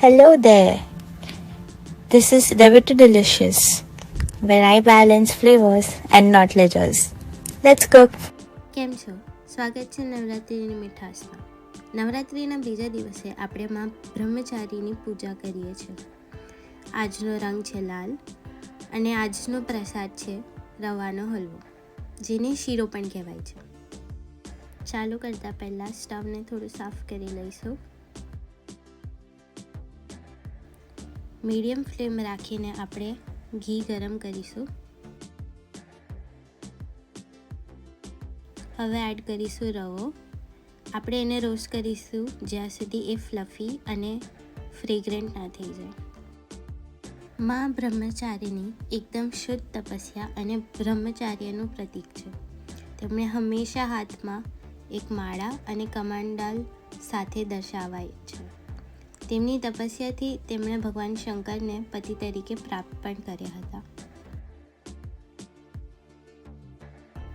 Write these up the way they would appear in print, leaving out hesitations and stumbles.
Hello there. This is Debit to Delicious, where I balance flavors and not ledgers. Let's cook. કેમ છો? સ્વાગત છે નવરાત્રિની મીઠાશમાં. નવરાત્રિના બીજા દિવસે આપણે માં બ્રહ્મચારીની પૂજા કરીએ છીએ. આજનો રંગ છે લાલ અને આજનો પ્રસાદ છે રવાનો હલવો, જેને શીરો પણ કહેવાય છે. ચાલુ કરતાં પહેલાં સ્ટવને થોડું સાફ કરી લઈશું. મીડિયમ ફ્લેમ રાખીને આપણે ઘી ગરમ કરીશું. હવે એડ કરીશું રવો. આપણે એને રોસ્ટ કરીશું જ્યાં સુધી એ ફ્લફી અને ફ્રેગ્રન્ટ ના થઈ જાય. માં બ્રહ્મચારીની એકદમ શુદ્ધ તપસ્યા અને બ્રહ્મચાર્યનું પ્રતીક છે. તેમણે હંમેશા હાથમાં એક માળા અને કમંડલ સાથે દર્શાવાય છે. તેમની તપસ્યાથી તેમણે ભગવાન શંકરને પતિ તરીકે પ્રાપ્ત પણ કર્યા હતા.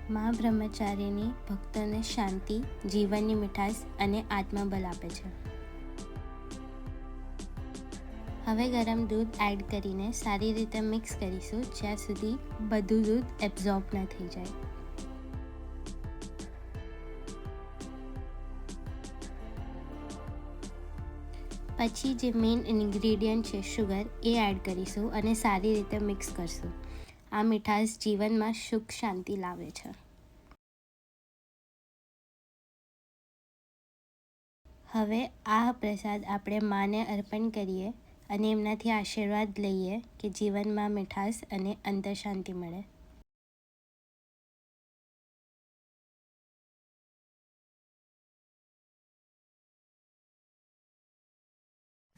માં બ્રહ્મચારીની ભક્તોને શાંતિ, જીવનની મીઠાશ અને આત્મબળ આપે છે. હવે ગરમ દૂધ એડ કરીને સારી રીતે મિક્સ કરીશું જ્યાં સુધી બધું દૂધ એબ્ઝોર્બ ન થઈ જાય. પછી જે મેઇન ઇન્ગ્રેડિયન્ટ છે શુગર, એ એડ કરીશું અને સારી રીતે મિક્સ કરશું. આ મીઠાશ જીવનમાં સુખ શાંતિ લાવે છે. હવે આ પ્રસાદ આપણે માને અર્પણ કરીએ અને એમનાથી આશીર્વાદ લઈએ કે જીવનમાં મીઠાશ અને અંતર શાંતિ મળે.